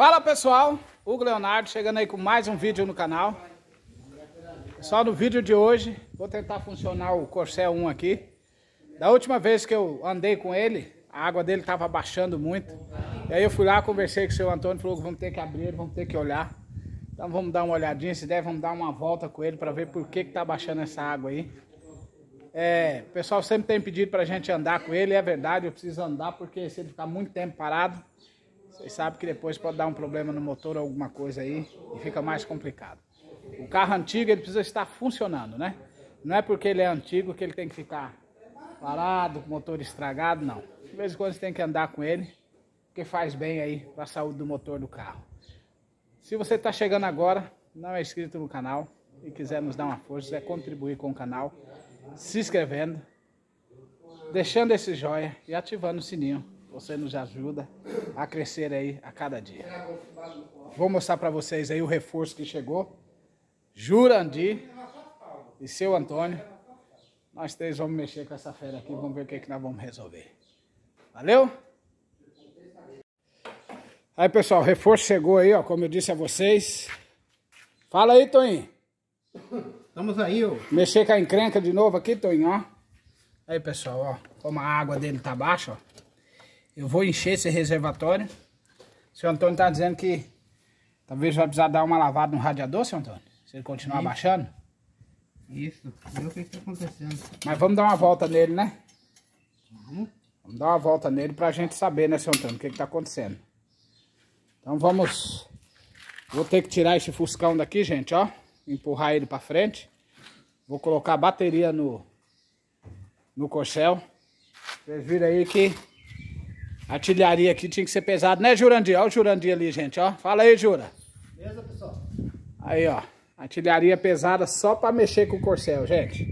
Fala pessoal, Hugo Leonardo chegando aí com mais um vídeo no canal. Só no vídeo de hoje vou tentar funcionar o Corcel 1 aqui. Da última vez que eu andei com ele, a água dele estava baixando muito. E aí eu fui lá, conversei com o seu Antônio, falou que vamos ter que abrir ele, vamos ter que olhar. Então vamos dar uma olhadinha, se der, vamos dar uma volta com ele para ver por que está baixando essa água aí. O pessoal sempre tem pedido pra gente andar com ele, é verdade, eu preciso andar porque se ele ficar muito tempo parado, vocês sabem que depois pode dar um problema no motor ou alguma coisa aí e fica mais complicado. O carro antigo ele precisa estar funcionando, né? Não é porque ele é antigo que ele tem que ficar parado, com o motor estragado, não. De vez em quando você tem que andar com ele, porque faz bem aí para a saúde do motor do carro. Se você está chegando agora, não é inscrito no canal e quiser nos dar uma força, quiser contribuir com o canal, se inscrevendo, deixando esse joinha e ativando o sininho. Você nos ajuda a crescer aí a cada dia. Vou mostrar para vocês aí o reforço que chegou. Jurandir e seu Antônio. Nós três vamos mexer com essa fera aqui. Vamos ver o que nós vamos resolver. Valeu? Aí pessoal, o reforço chegou aí, ó, como eu disse a vocês. Fala aí, Toninho. Estamos aí, ó. Mexer com a encrenca de novo aqui, Toninho, ó. Aí pessoal, ó, como a água dele tá baixa, ó. Eu vou encher esse reservatório. O seu Antônio tá dizendo que talvez vai precisar dar uma lavada no radiador, seu Antônio. Se ele continuar baixando. Isso, ver o que está acontecendo. Mas vamos dar uma volta nele, né? Vamos dar uma volta nele pra gente saber, né, seu Antônio, o que tá acontecendo. Então vamos... Vou ter que tirar esse fuscão daqui, gente, ó. Empurrar ele pra frente. Vou colocar a bateria no Corcel. Vocês viram aí que a artilharia aqui tinha que ser pesada, né, Jurandir? Olha o Jurandir ali, gente, ó. Fala aí, Jura. Beleza, pessoal? Aí, ó. Artilharia pesada só pra mexer com o Corcel, gente.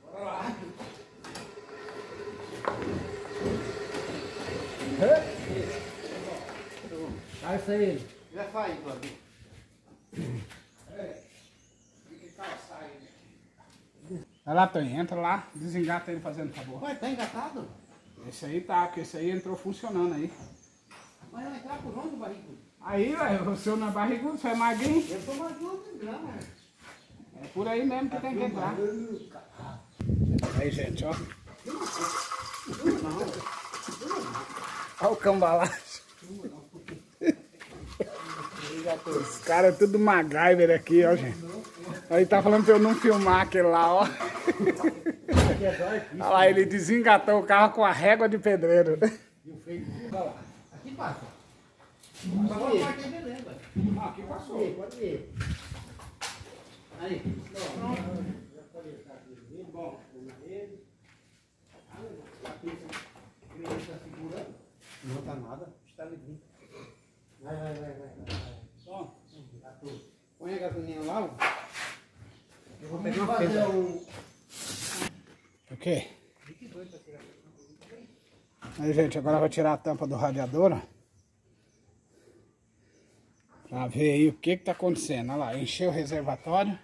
Bora lá. Sai isso aí. Já sai, Cláudio. Vai lá, Toninho, entra lá, desengata ele fazendo favor. Vai, tá engatado? Esse aí tá, porque esse aí entrou funcionando aí. Mas vai entrar por onde, barrigo? Aí, velho, o senhor não é barrigudo, você é magrinho. Eu sou mais de 11 gramas. É por aí mesmo que tem que entrar. Aí, gente, ó. Olha o cambalacho. Os caras tudo MacGyver aqui, ó, gente. Aí tá falando pra eu não filmar aquele lá, ó. Olha lá, ele desengatou o carro com a régua de pedreiro. Aqui passa. Aqui passou. Pode ver. Aí. Bom. Não tá nada. Está livre. Vai. Bom. Põe a gasolina lá, ó. Eu vou pegar Vamos uma fazer pedra. O quê? Aí, gente, agora eu vou tirar a tampa do radiador, ó. Pra ver aí o que tá acontecendo. Olha lá, encheu o reservatório.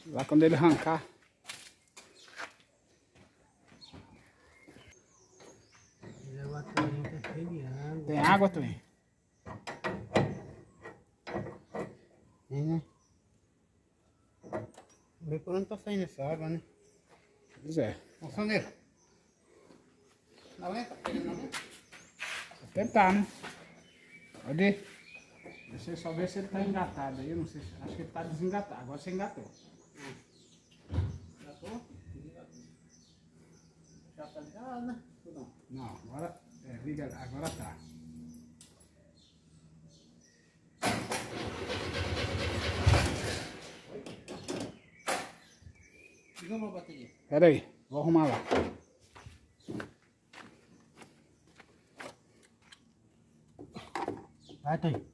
Lá quando ele arrancar. Tem água, Toninho? Tem, né? Vê por onde tá saindo essa água, né? Pois é. Ô, Soneiro. Não aguenta? Não aguenta? Vou tentar, né? Pode ir. Deixa eu só ver se ele tá engatado aí. Eu não sei. Acho que ele tá desengatado. Agora você engatou. Engatou? Já tá ligado, né? Não, agora. Liga lá. Agora tá. Liga uma bateria. Pera aí. Vou arrumar lá. Vai, Toninho.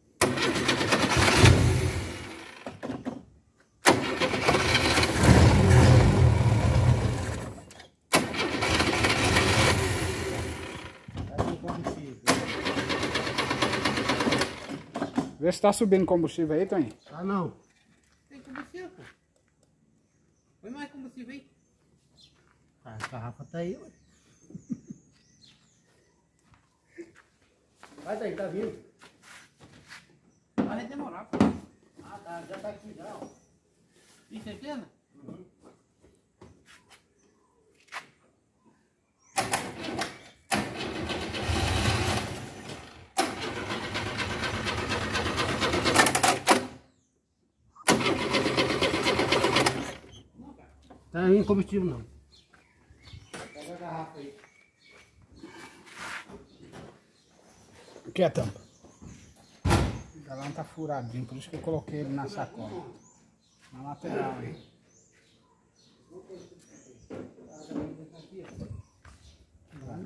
Vê se tá subindo combustível aí, Toninho. Ah, não. Tem combustível, pô. Põe mais combustível aí. Ah, a garrafa tá aí, ué. Vai daí, tá vindo. Vai demorar, pô. Ah, tá, já tá aqui já, ó. Tem certeza? Uhum. Tá em combustível não. Pega a garrafa aí. Aqui é a tampa. O galão tá furadinho, por isso que eu coloquei ele na sacola. Na lateral aí.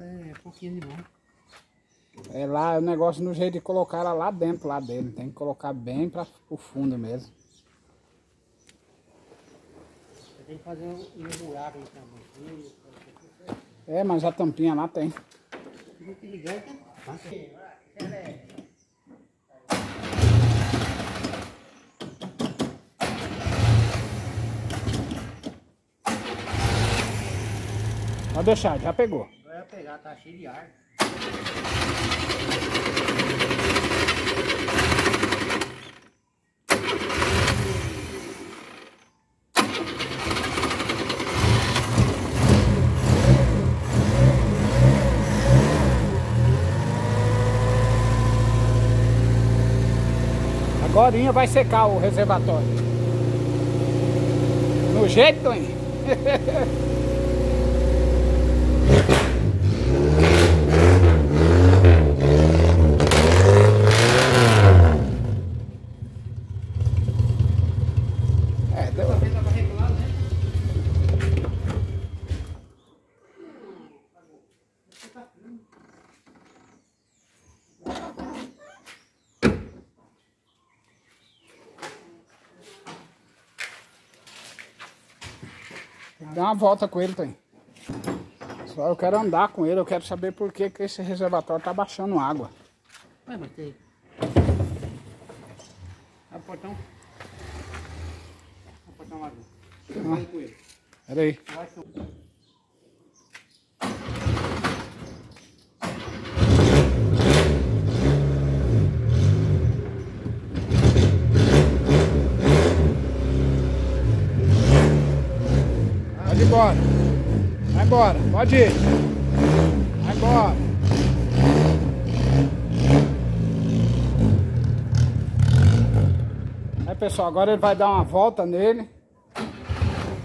É pouquinho de mão. É lá, o negócio no jeito de colocar ela lá dentro, lá dele. Tem que colocar bem para o fundo mesmo. Você tem que fazer um buraco aí também. É, mas a tampinha lá tem. Tem que ligar, tá? Pode deixar, já pegou. Vai pegar, tá cheio de ar. Agorinha vai secar o reservatório. No jeito, Toninho. Dá uma volta com ele, Toninho. Só eu quero andar com ele, eu quero saber por que esse reservatório tá baixando água. Vai, mas tem. Abre o portão. Abre o portão lá. Vai com ele. Pera aí. Vai com ele. Pode ir embora. Vai embora, pode ir. Vai embora. Aí, pessoal, agora ele vai dar uma volta nele.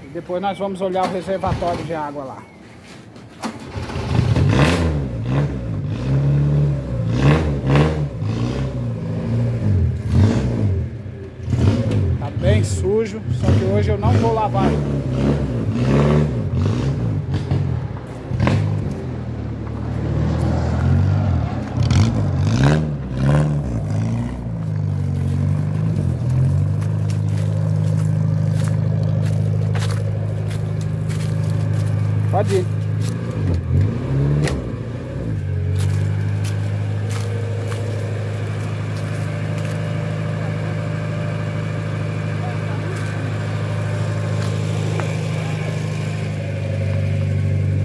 E depois nós vamos olhar o reservatório de água lá. Tá bem sujo, só que hoje eu não vou lavar. Pode ir.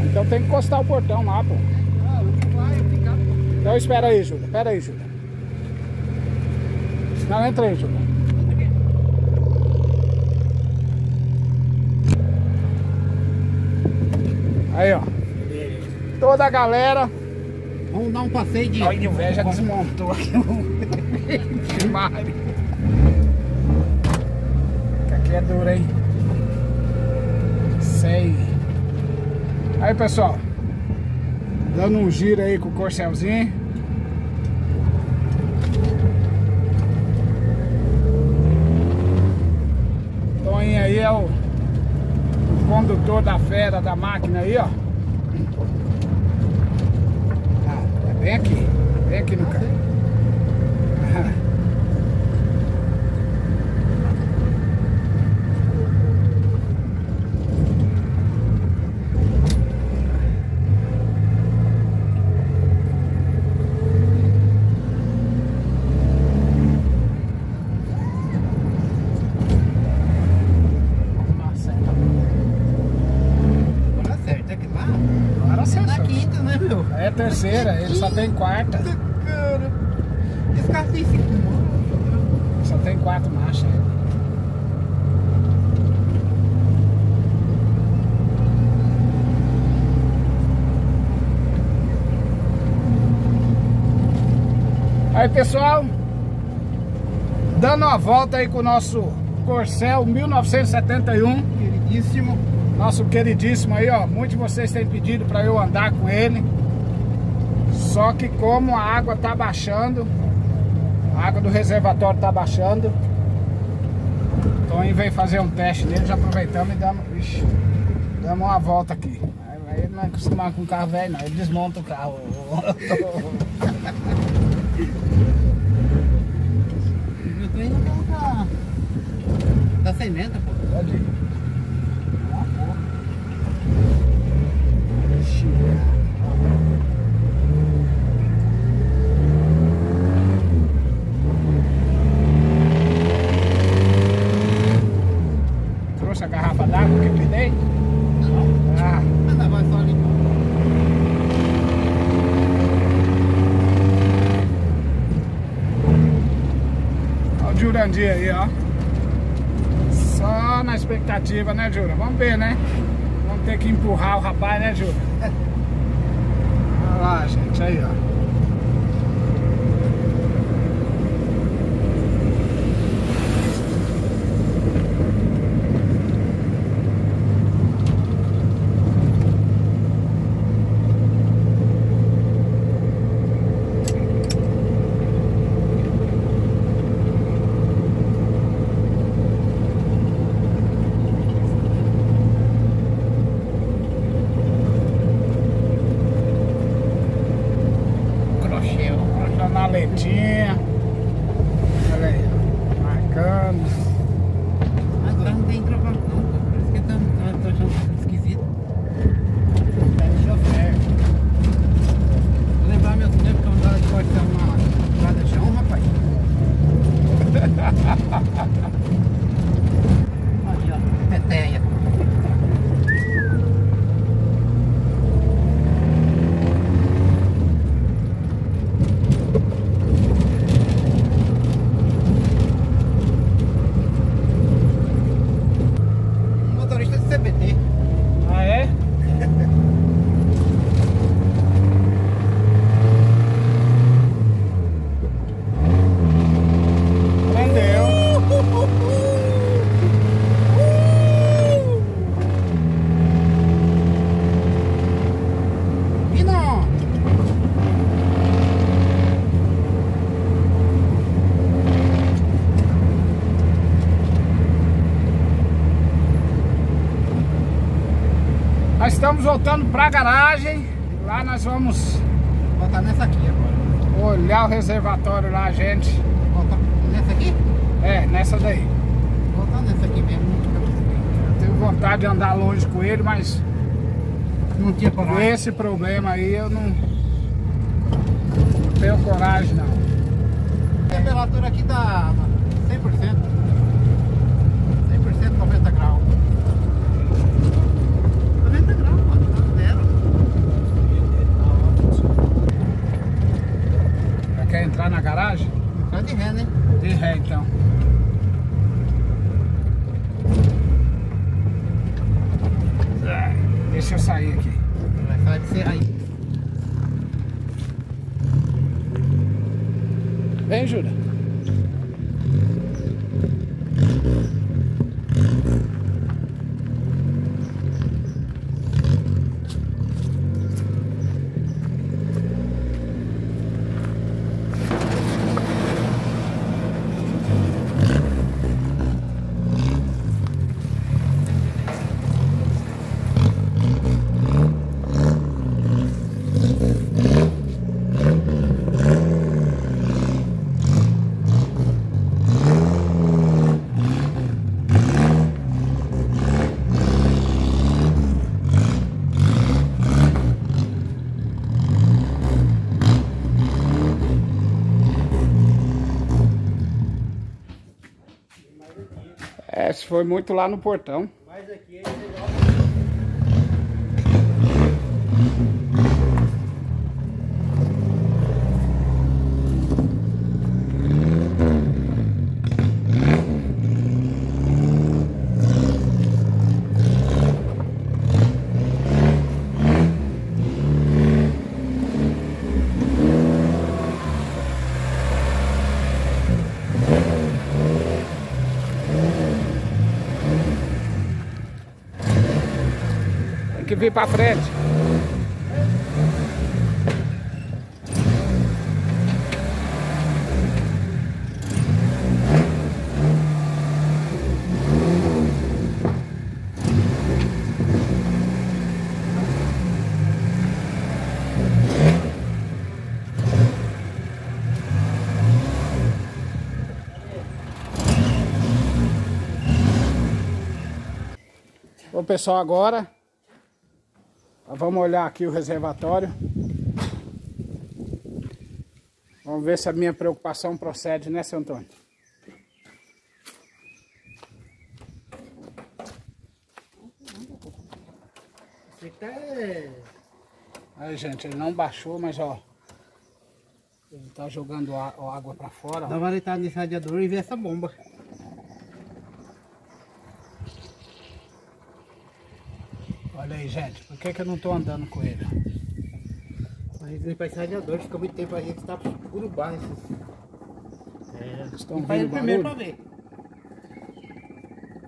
Então tem que encostar o portão lá, pô. Então espera aí, Júlia. Espera aí, Júlia. Não, entra aí, Júlia. Aí, ó. Toda a galera. Vamos dar um passeio de... Olha, o velho já desmontou aqui. Mário. Que aqui é duro, hein? Sei. Aí, pessoal. Dando um giro aí com o corcelzinho. Toninho aí é o condutor da fera da máquina aí, ó. Ah, é bem aqui no carro. né, meu? É a terceira, ele só tem quarta. Cara, esse carro tem 5 marchas. Só tem 4 marchas. Aí, pessoal, dando uma volta aí com o nosso Corsel 1971, Queridíssimo. nosso queridíssimo aí, ó. Muitos de vocês têm pedido para eu andar com ele. Só que como a água tá baixando, a água do reservatório tá baixando, então aí veio fazer um teste nele, já aproveitamos e damos uma volta aqui. Aí ele não é acostumado com o carro velho não, ele desmonta o carro. Meu trem não tá sem menta, pô. Pode ir. Trouxe a garrafa d'água que eu te dei? Não. Ah, Anda, vai só ali. olha o Jurandir aí, ó. Só na expectativa, né, Jura? Vamos ver, né? Vamos ter que empurrar o rapaz, né, Jura? Olha lá, gente, aí, ó. Na letinha. Olha aí, ó. Marcando. Agora não tem travação, pô. Por isso que eu tô achando esquisito. Tá de chofer. Vou lembrar meus tempos que eu andava de corte uma estrada de chão, rapaz. Ali, ó. Peteia. Motorista de CBT. Ah, é? Prendeu. E não. Nós estamos voltando pra garagem. Lá nós vamos Voltar nessa aqui agora. olhar o reservatório lá, gente. Voltar nessa aqui? É, nessa daí. Voltar nessa aqui mesmo. Eu tenho vontade de andar longe com ele, mas Não tinha com coragem. esse problema aí eu não tenho coragem não. A temperatura aqui tá 100%. 100%, 90 graus. 90 graus, mano. Tá zero. Já quer entrar na garagem? Só de ré, né? De ré então. Deixa eu sair aqui. Vai sair de ser aí. Vem, Júlia. É, se foi muito lá no portão. Mas aqui é legal. Tem que vir pra frente. Bom, pessoal, agora vamos olhar aqui o reservatório. Vamos ver se a minha preocupação procede, né, seu Antônio? Você tá... Aí, gente, ele não baixou, mas ó, ele tá jogando a água pra fora. Dá uma leitada nesse radiador e ver essa bomba. Olha aí, gente, por que eu não tô andando com ele? A gente limpar esse radiador, fica muito tempo, a gente tá puro barro. Estão Limpar ele vendo o primeiro pra barulho? ver.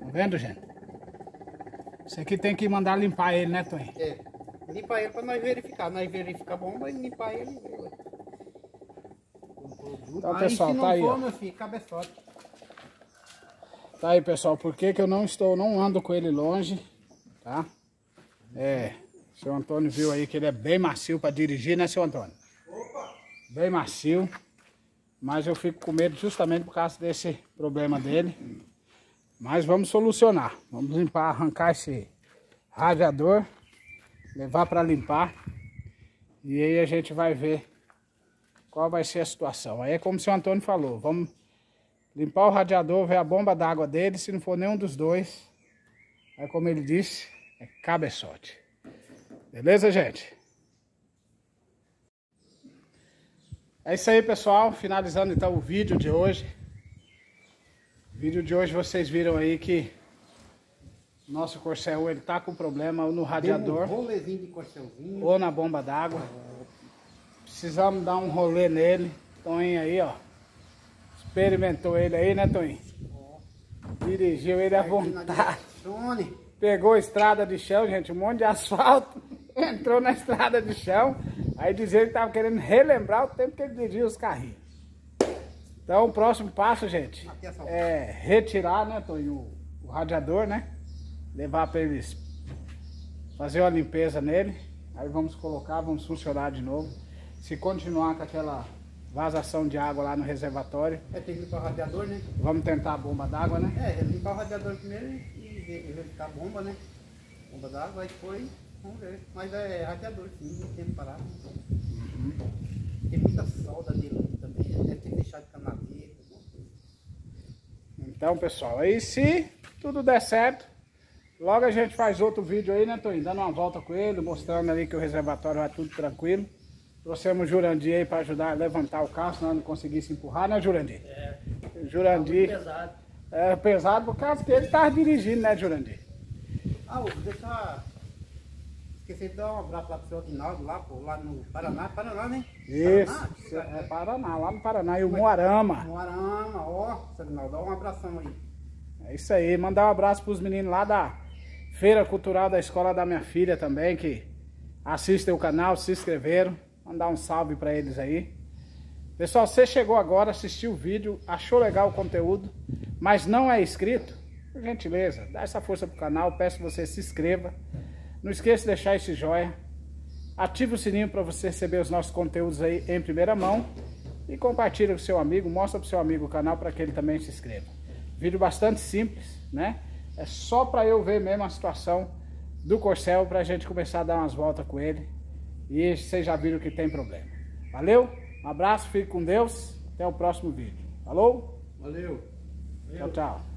Tá vendo, gente? Isso aqui tem que mandar limpar ele, né, Tony? É, limpar ele pra nós verificar. Nós verificar a bomba e limpar ele. Então, pessoal, se não tá aí, for, ó. meu filho, cabeçote. Tá aí, pessoal, por que eu não ando com ele longe, tá? O seu Antônio viu aí que ele é bem macio para dirigir, né, seu Antônio? Opa! Bem macio, mas eu fico com medo justamente por causa desse problema dele. Mas vamos solucionar, vamos limpar, arrancar esse radiador, levar para limpar e aí a gente vai ver qual vai ser a situação. Aí é como o seu Antônio falou, vamos limpar o radiador, ver a bomba d'água dele, se não for nenhum dos dois, aí como ele disse, é cabeçote. Beleza, gente? É isso aí, pessoal. Finalizando então o vídeo de hoje. O vídeo de hoje vocês viram aí que o nosso Corsel ele tá com problema ou no radiador, rolezinho de corcelzinho, ou na bomba d'água. Precisamos dar um rolê nele. Toninho aí, ó. Experimentou ele aí, né, Toninho? Dirigiu ele à vontade. Pegou a estrada de chão, gente, um monte de asfalto. Entrou na estrada de chão. Aí dizia que estava querendo relembrar o tempo que ele dirigia os carrinhos. Então o próximo passo, gente, é retirar, né, Toninho, o radiador, né? Levar para eles fazer uma limpeza nele. Aí vamos colocar, vamos funcionar de novo. Se continuar com aquela vazação de água lá no reservatório. Tem que limpar o radiador, né? Vamos tentar a bomba d'água, né? Limpar o radiador primeiro e verificar a bomba, né? Bomba d'água, aí depois vamos ver. Mas é radiador, sim, não tem tempo parado. Tem muita solda nele também, deve ter deixado de canaleira. Então, pessoal, aí se tudo der certo, logo a gente faz outro vídeo aí, né, Toninho? Dando uma volta com ele, mostrando ali que o reservatório vai tudo tranquilo. Trouxemos o Jurandir aí para ajudar a levantar o carro, senão não conseguisse empurrar, né, Jurandir? Jurandir. Tá pesado. É pesado por causa que ele estava dirigindo, né, Jurandir? Deixa. Esqueci de dar um abraço lá pro seu Aguinaldo, lá no Paraná. Paraná, né? Isso, Paraná? é Paraná, lá no Paraná. E o Moarama. Moarama, ó, seu Aguinaldo, dá um abração aí. É isso aí. Mandar um abraço pros meninos lá da Feira Cultural da Escola da minha filha também, que assistem o canal, se inscreveram. Mandar um salve para eles aí. Pessoal, você chegou agora, assistiu o vídeo, achou legal o conteúdo, mas não é inscrito? Por gentileza, dá essa força pro canal, peço que você se inscreva. Não esqueça de deixar esse joinha. Ative o sininho para você receber os nossos conteúdos aí em primeira mão. E compartilha com o seu amigo, mostra pro seu amigo o canal para que ele também se inscreva. Vídeo bastante simples, né? É só para eu ver mesmo a situação do Corsel, para a gente começar a dar umas voltas com ele. E vocês já viram que tem problema. Valeu? Um abraço, fique com Deus. Até o próximo vídeo. Falou? Valeu. Tchau, tchau.